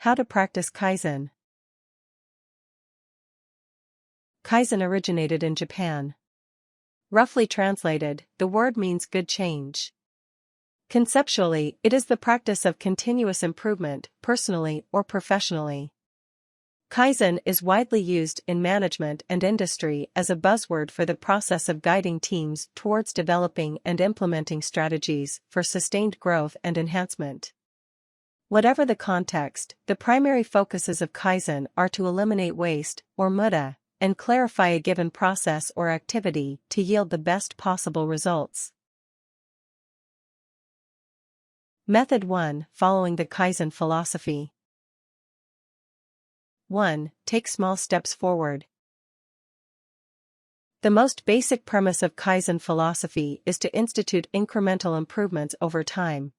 How to practice Kaizen. Kaizen originated in Japan. Roughly translated, the word means good change. Conceptually, it is the practice of continuous improvement, personally or professionally. Kaizen is widely used in management and industry as a buzzword for the process of guiding teams towards developing and implementing strategies for sustained growth and enhancement. Whatever the context, the primary focuses of Kaizen are to eliminate waste, or muda, and clarify a given process or activity to yield the best possible results. Method 1. Following the Kaizen Philosophy. 1. Take small steps forward. The most basic premise of Kaizen philosophy is to institute incremental improvements over time.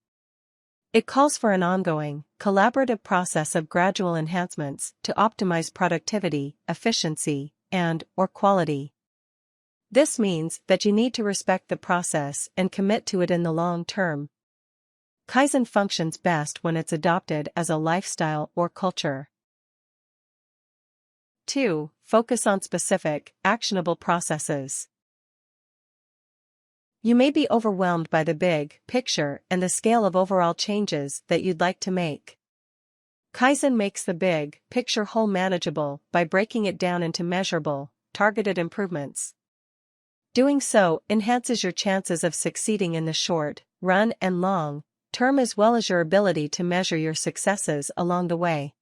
It calls for an ongoing, collaborative process of gradual enhancements to optimize productivity, efficiency, and/or quality. This means that you need to respect the process and commit to it in the long term. Kaizen functions best when it's adopted as a lifestyle or culture. 2. Focus on specific, actionable processes. You may be overwhelmed by the big picture and the scale of overall changes that you'd like to make. Kaizen makes the big picture whole manageable by breaking it down into measurable, targeted improvements. Doing so enhances your chances of succeeding in the short, run and long term, as well as your ability to measure your successes along the way.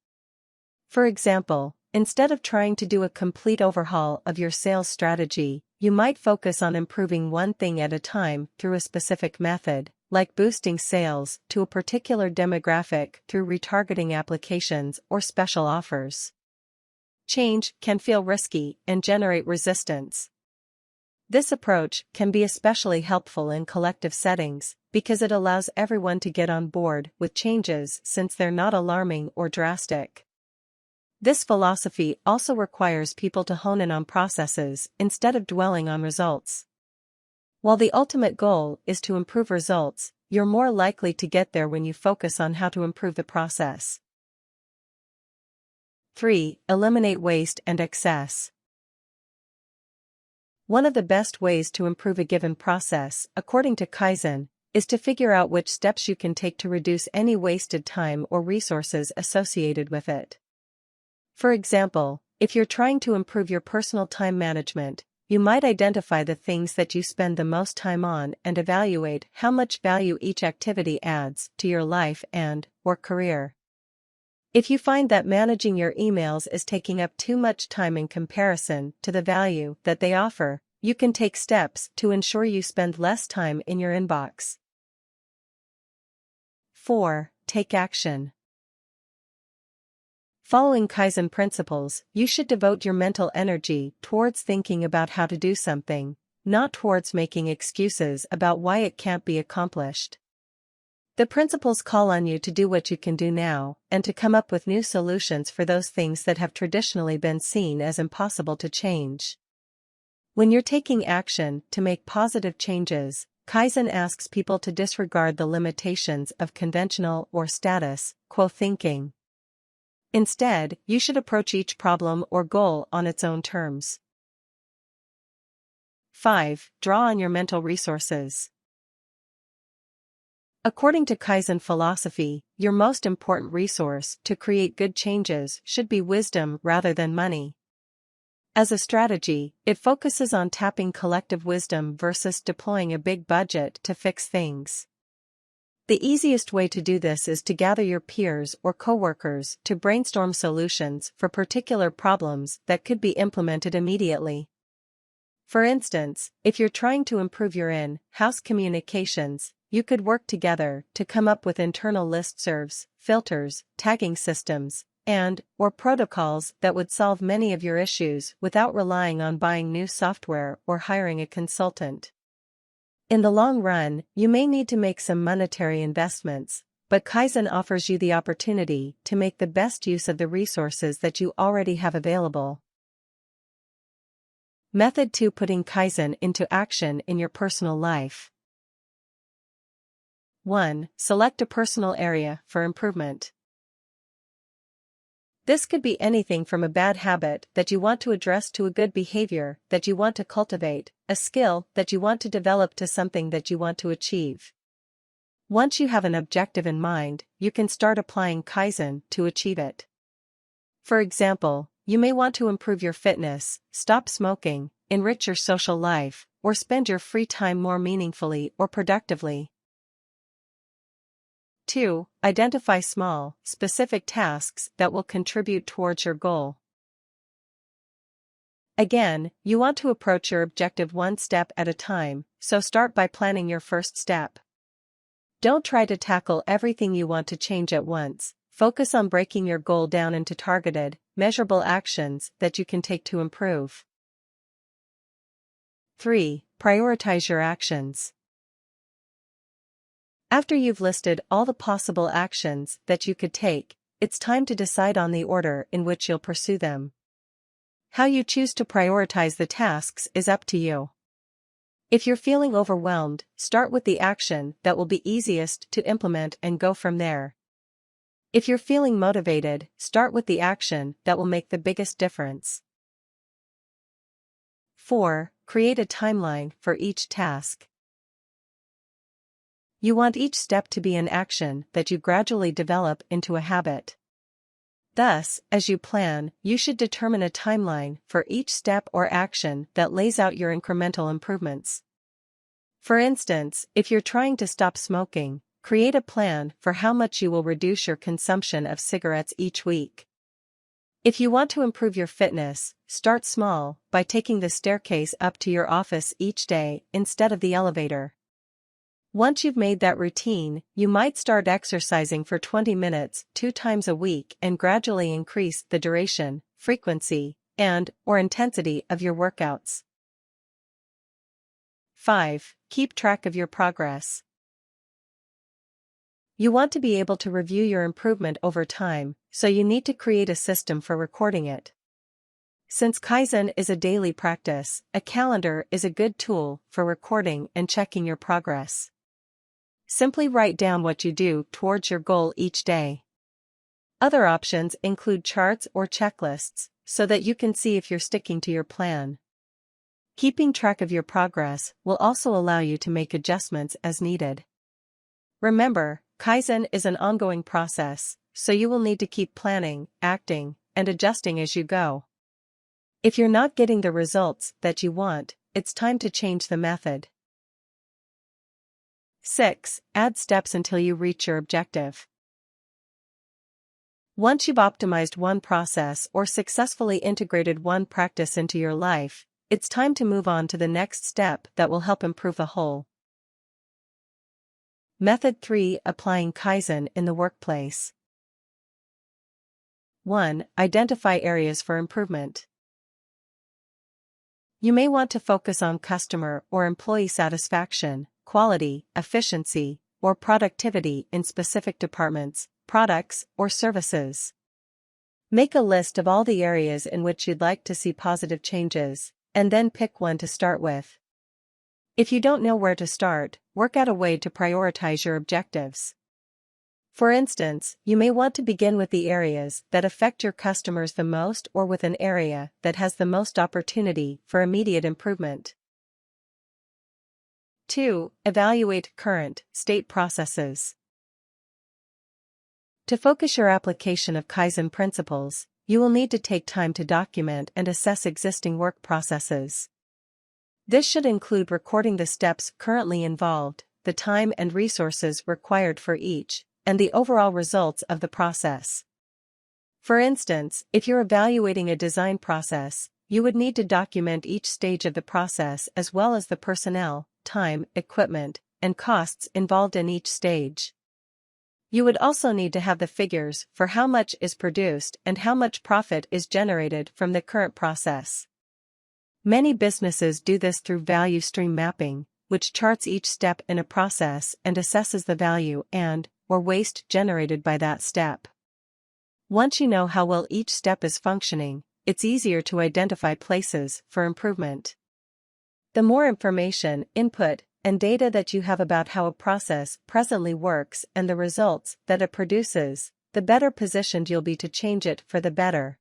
For example, instead of trying to do a complete overhaul of your sales strategy, you might focus on improving one thing at a time through a specific method, like boosting sales to a particular demographic through retargeting applications or special offers. Change can feel risky and generate resistance. This approach can be especially helpful in collective settings because it allows everyone to get on board with changes since they're not alarming or drastic. This philosophy also requires people to hone in on processes instead of dwelling on results. While the ultimate goal is to improve results, you're more likely to get there when you focus on how to improve the process. 3. Eliminate waste and excess. One of the best ways to improve a given process, according to Kaizen, is to figure out which steps you can take to reduce any wasted time or resources associated with it. For example, if you're trying to improve your personal time management, you might identify the things that you spend the most time on and evaluate how much value each activity adds to your life and/or career. If you find that managing your emails is taking up too much time in comparison to the value that they offer, you can take steps to ensure you spend less time in your inbox. 4. Take action. Following Kaizen principles, you should devote your mental energy towards thinking about how to do something, not towards making excuses about why it can't be accomplished. The principles call on you to do what you can do now, and to come up with new solutions for those things that have traditionally been seen as impossible to change. When you're taking action to make positive changes, Kaizen asks people to disregard the limitations of conventional or status quo thinking. Instead, you should approach each problem or goal on its own terms. 5. Draw on your mental resources. According to Kaizen philosophy, your most important resource to create good changes should be wisdom rather than money. As a strategy, it focuses on tapping collective wisdom versus deploying a big budget to fix things. The easiest way to do this is to gather your peers or coworkers to brainstorm solutions for particular problems that could be implemented immediately. For instance, if you're trying to improve your in-house communications, you could work together to come up with internal listservs, filters, tagging systems, and/or protocols that would solve many of your issues without relying on buying new software or hiring a consultant. In the long run, you may need to make some monetary investments, but Kaizen offers you the opportunity to make the best use of the resources that you already have available. Method 2. Putting Kaizen into action in your personal life. 1. Select a personal area for improvement. This could be anything from a bad habit that you want to address to a good behavior that you want to cultivate, a skill that you want to develop to something that you want to achieve. Once you have an objective in mind, you can start applying Kaizen to achieve it. For example, you may want to improve your fitness, stop smoking, enrich your social life, or spend your free time more meaningfully or productively. 2. Identify small, specific tasks that will contribute towards your goal. Again, you want to approach your objective one step at a time, so start by planning your first step. Don't try to tackle everything you want to change at once. Focus on breaking your goal down into targeted, measurable actions that you can take to improve. 3. Prioritize your actions. After you've listed all the possible actions that you could take, it's time to decide on the order in which you'll pursue them. How you choose to prioritize the tasks is up to you. If you're feeling overwhelmed, start with the action that will be easiest to implement and go from there. If you're feeling motivated, start with the action that will make the biggest difference. 4. Create a timeline for each task. You want each step to be an action that you gradually develop into a habit. Thus, as you plan, you should determine a timeline for each step or action that lays out your incremental improvements. For instance, if you're trying to stop smoking, create a plan for how much you will reduce your consumption of cigarettes each week. If you want to improve your fitness, start small by taking the staircase up to your office each day instead of the elevator. Once you've made that routine, you might start exercising for 20 minutes 2 times a week and gradually increase the duration, frequency, and/or intensity of your workouts. 5. Keep track of your progress. You want to be able to review your improvement over time, so you need to create a system for recording it. Since Kaizen is a daily practice, a calendar is a good tool for recording and checking your progress. Simply write down what you do towards your goal each day. Other options include charts or checklists, so that you can see if you're sticking to your plan. Keeping track of your progress will also allow you to make adjustments as needed. Remember, Kaizen is an ongoing process, so you will need to keep planning, acting, and adjusting as you go. If you're not getting the results that you want, it's time to change the method. 6. Add steps until you reach your objective. Once you've optimized one process or successfully integrated one practice into your life, it's time to move on to the next step that will help improve the whole. Method 3. Applying Kaizen in the workplace. 1. Identify areas for improvement. You may want to focus on customer or employee satisfaction, quality, efficiency, or productivity in specific departments, products, or services. Make a list of all the areas in which you'd like to see positive changes, and then pick one to start with. If you don't know where to start, work out a way to prioritize your objectives. For instance, you may want to begin with the areas that affect your customers the most or with an area that has the most opportunity for immediate improvement. 2. Evaluate current state processes. To focus your application of Kaizen principles, you will need to take time to document and assess existing work processes. This should include recording the steps currently involved, the time and resources required for each, and the overall results of the process. For instance, if you're evaluating a design process, you would need to document each stage of the process as well as the personnel, time, equipment, and costs involved in each stage. You would also need to have the figures for how much is produced and how much profit is generated from the current process. Many businesses do this through value stream mapping, which charts each step in a process and assesses the value and/or waste generated by that step. Once you know how well each step is functioning, it's easier to identify places for improvement. The more information, input, and data that you have about how a process presently works and the results that it produces, the better positioned you'll be to change it for the better.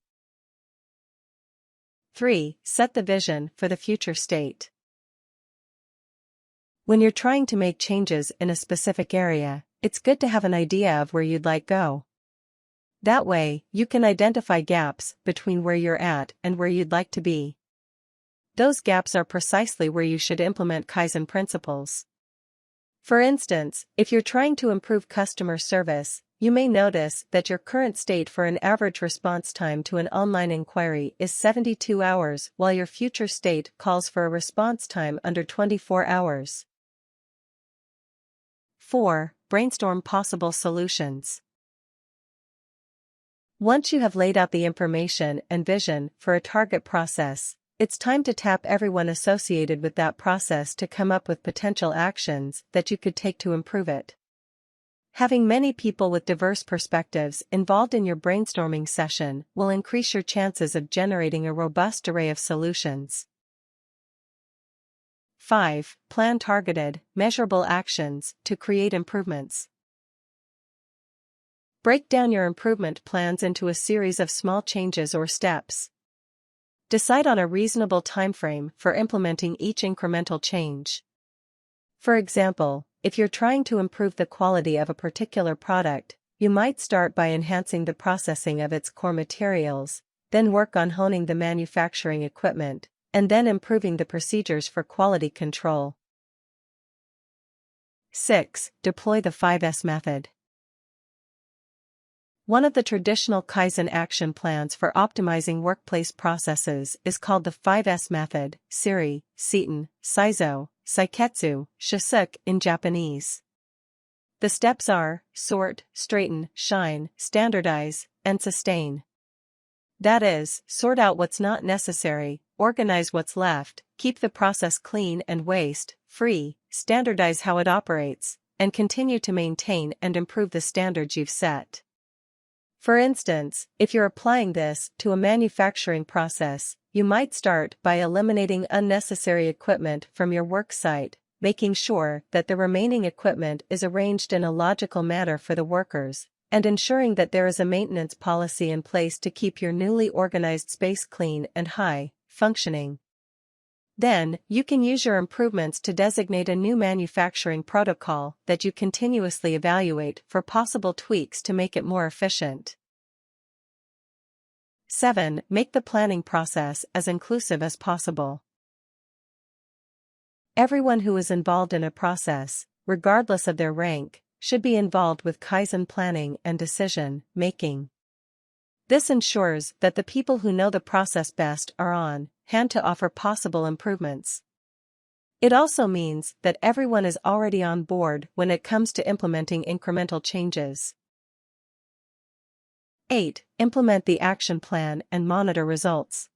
3. Set the vision for the future state. When you're trying to make changes in a specific area, it's good to have an idea of where you'd like to go. That way, you can identify gaps between where you're at and where you'd like to be. Those gaps are precisely where you should implement Kaizen principles. For instance, if you're trying to improve customer service, you may notice that your current state for an average response time to an online inquiry is 72 hours, while your future state calls for a response time under 24 hours. 4. Brainstorm possible solutions. Once you have laid out the information and vision for a target process, it's time to tap everyone associated with that process to come up with potential actions that you could take to improve it. Having many people with diverse perspectives involved in your brainstorming session will increase your chances of generating a robust array of solutions. 5. Plan targeted, measurable actions to create improvements. Break down your improvement plans into a series of small changes or steps. Decide on a reasonable timeframe for implementing each incremental change. For example, if you're trying to improve the quality of a particular product, you might start by enhancing the processing of its core materials, then work on honing the manufacturing equipment, and then improving the procedures for quality control. 6. Deploy the 5S method. One of the traditional Kaizen action plans for optimizing workplace processes is called the 5S method, Siri, Seiten, Saizo, Saiketsu, Shisuke in Japanese. The steps are sort, straighten, shine, standardize, and sustain. That is, sort out what's not necessary, organize what's left, keep the process clean and waste-free, standardize how it operates, and continue to maintain and improve the standards you've set. For instance, if you're applying this to a manufacturing process, you might start by eliminating unnecessary equipment from your work site, making sure that the remaining equipment is arranged in a logical manner for the workers, and ensuring that there is a maintenance policy in place to keep your newly organized space clean and high-functioning. Then, you can use your improvements to designate a new manufacturing protocol that you continuously evaluate for possible tweaks to make it more efficient. 7. Make the planning process as inclusive as possible. Everyone who is involved in a process, regardless of their rank, should be involved with Kaizen planning and decision-making. This ensures that the people who know the process best are on hand to offer possible improvements. It also means that everyone is already on board when it comes to implementing incremental changes. 8. Implement the action plan and monitor results.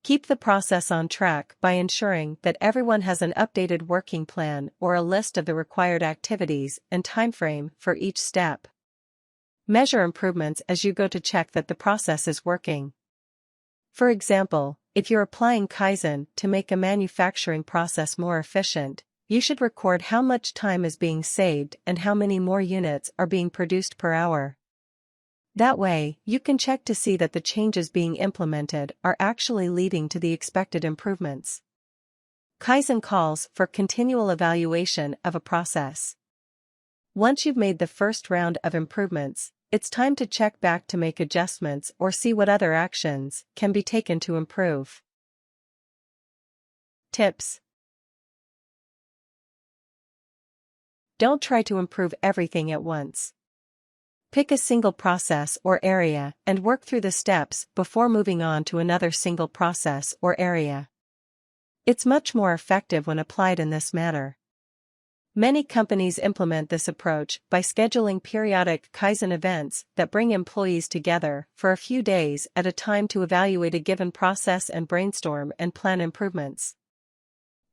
Keep the process on track by ensuring that everyone has an updated working plan or a list of the required activities and timeframe for each step. Measure improvements as you go to check that the process is working. For example, if you're applying Kaizen to make a manufacturing process more efficient, you should record how much time is being saved and how many more units are being produced per hour. That way, you can check to see that the changes being implemented are actually leading to the expected improvements. Kaizen calls for continual evaluation of a process. Once you've made the first round of improvements, it's time to check back to make adjustments or see what other actions can be taken to improve. Tips. Don't try to improve everything at once. Pick a single process or area and work through the steps before moving on to another single process or area. It's much more effective when applied in this manner. Many companies implement this approach by scheduling periodic Kaizen events that bring employees together for a few days at a time to evaluate a given process and brainstorm and plan improvements.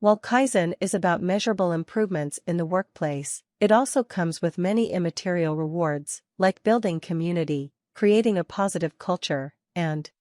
While Kaizen is about measurable improvements in the workplace, it also comes with many immaterial rewards, like building community, creating a positive culture, and